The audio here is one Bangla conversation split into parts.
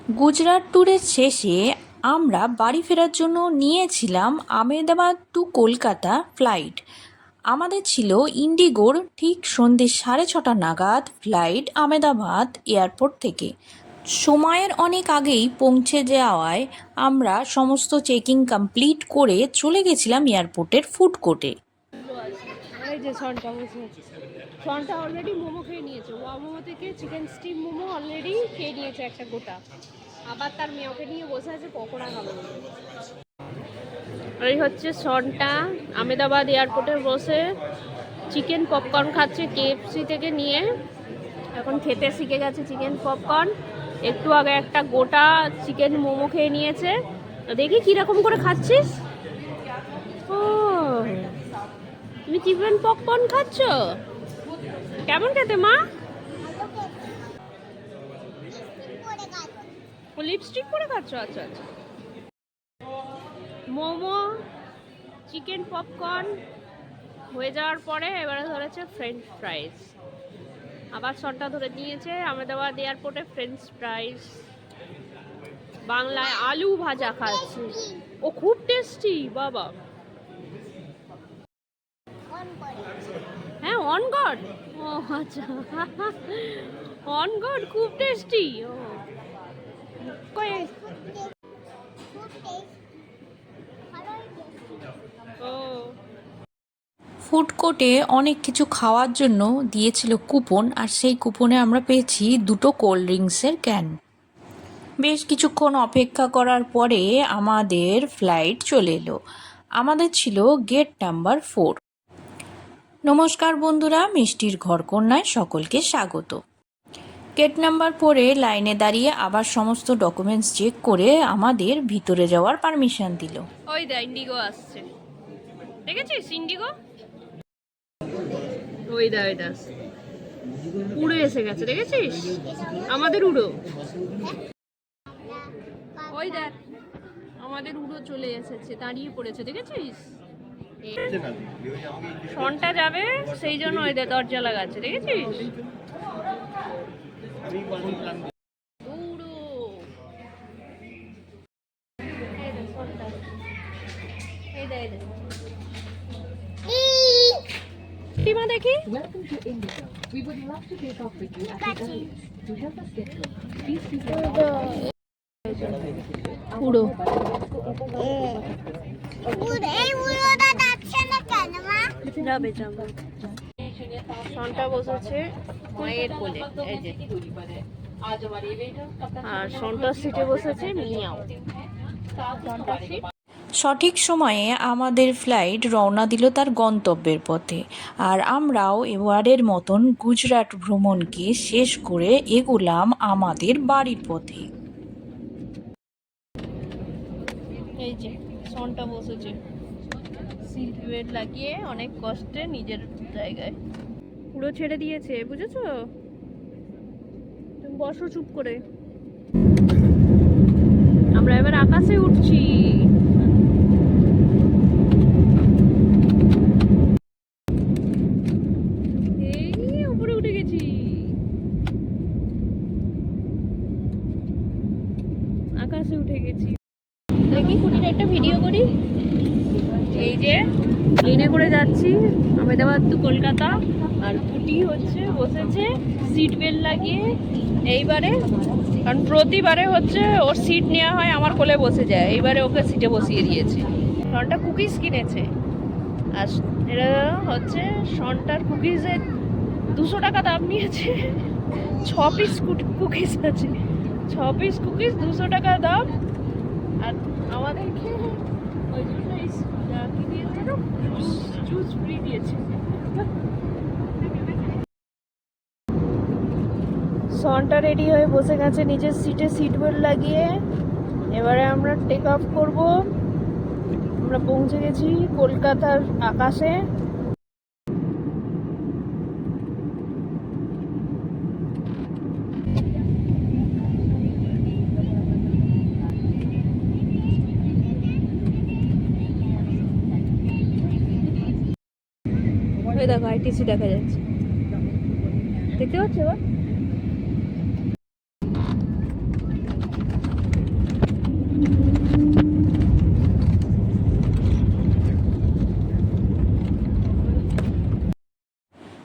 গুজরাট ট্যুরের শেষে আমরা বাড়ি ফেরার জন্য নিয়েছিলাম আমেদাবাদ টু কলকাতা ফ্লাইট। আমাদের ছিল ইন্ডিগোর ঠিক সন্ধ্যে 6:30 নাগাদ ফ্লাইট আমেদাবাদ এয়ারপোর্ট থেকে। সময়ের অনেক আগেই পৌঁছে যাওয়ায় আমরা সমস্ত চেকিং কমপ্লিট করে চলে গেছিলাম এয়ারপোর্টের ফুড কোর্টে। এই যে সনটা বসে আছে। সনটা অলরেডি মোমো খেয়ে নিয়েছে। ওয়া মোমো থেকে চিকেন স্টিম মোমো অলরেডি খেয়ে নিয়েছে একটা গোটা। আবার তার মেয়েকে নিয়ে বসে আছে পকোড়া খাবে। এই হচ্ছে সনটা আমেদাবাদ এয়ারপোর্টে বসে চিকেন পপকর্ন খাচ্ছে KFC থেকে নিয়ে। এখন খেতে শিখে গেছে চিকেন পপকর্ন। একটু আগে একটা গোটা চিকেন মোমো খেয়ে নিয়েছে। দেখি কীরকম করে খাচ্ছিস। ও, তুমি চিকেন পপকর্ন খাচ্ছ? কেমন খেতে মা? লিপস্টিক পরে খাচ্ছ? আচ্ছা আচ্ছা। মোমো চিকেন পপকর্ন হয়ে যাওয়ার পরে এবারে ধরেছে ফ্রেঞ্চ ফ্রাইজ। আবার শটটা ধরে নিয়েছে আহমেদাবাদ এয়ারপোর্টে ফ্রেঞ্চ ফ্রাইজ। বাংলায় আলু ভাজা খাচ্ছে। ও খুব টেস্টি বাবা। হ্যাঁ অন গড। ও আচ্ছা, অন গড খুব টেস্টি। ও ফুড কোর্টে অনেক কিছু খাওয়ার জন্য দিয়েছিল কুপন, আর সেই কুপনে আমরা পেয়েছি 2টো কোল্ড ড্রিঙ্কসের ক্যান। বেশ কিছুক্ষণ অপেক্ষা করার পরে আমাদের ফ্লাইট চলে এলো। আমাদের ছিল গেট নাম্বার 4। নমস্কার বন্ধুরা, মিষ্টির ঘরকন্যায় সকলকে স্বাগত। গেট নাম্বার 4-এ লাইনে দাঁড়িয়ে আবার সমস্ত ডকুমেন্টস চেক করে আমাদের ভিতরে যাওয়ার পারমিশন দিল। ওই দা ইন্ডিগো আসছে, দেখেছিস ইন্ডিগো? ওই দা উড়ে এসে গেছে, দেখেছিস? আমাদের উড়ো, ওই দেখ আমাদের উড়ো চলে এসেছে, দাঁড়িয়ে পড়েছে, দেখেছিস? ফোনটা যাবে সেই জন্য ওই দে দরজা লাগাচ্ছে, দেখেছিস? টিমা দেখি উড়ো। যাবে যাবে। সনটা বসেছে মায়ের কোলে, এই যে, আর সনটার সিটে বসেছে মিয়াও। সঠিক সময়ে আমাদের ফ্লাইট রওনা দিল তার গন্তব্যের পথে, আর আমরাও এবারের মতন গুজরাট ভ্রমণকে শেষ করে এগোলাম আমাদের বাড়ির পথে। এই যে সনটা বসেছে সিট বেল্ট লাগিয়ে অনেক কষ্টে নিজের জায়গায়। পুরো ছেড়ে দিয়েছে, বুঝেছো? তুমি বসো চুপ করে। আমরা এবার আকাশে উঠছি। এই উপরে উঠে গেছি, আকাশে উঠে গেছি। দেখি কুটির একটা ভিডিও করি। এই যে প্লেনে করে যাচ্ছি আহমেদাবাদ টু কলকাতা, আর কুটি হচ্ছে বসেছে সিট বেল্ট লাগিয়ে। এইবারে, কারণ প্রতিবারে হচ্ছে ওর সিট নেওয়া হয় আমার কোলে বসে যায়, এইবারে ওকে সিটে বসিয়ে দিয়েছে। সনটা কুকিজ কিনেছে, আর এটা হচ্ছে সনটার কুকিজের 200 টাকা দাম নিয়েছে। 6 পিস কুকিজ আছে, 6 পিস কুকিজ 200 টাকা দাম। আর আমাদেরকে ওই জন্য কি দিয়েছে, জুস ফ্রি দিয়েছে। সনটা রেডি হয়ে বসে গেছে নিজের সিটে সিট বেল্ট লাগিয়ে। এবারে আমরা টেক অফ করব। আমরা পৌঁছে গেছি কলকাতার আকাশে। দেখো ITC দেখা যাচ্ছে, দেখতে পাচ্ছ?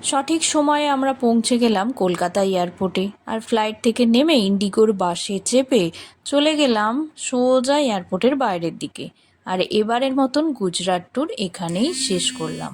সঠিক সময়ে আমরা পৌঁছে গেলাম কলকাতা এয়ারপোর্টে, আর ফ্লাইট থেকে নেমে ইন্ডিগোর বাসে চেপে চলে গেলাম সোজা এয়ারপোর্টের বাইরের দিকে। আর এবারের মতন গুজরাট ট্যুর এখানেই শেষ করলাম।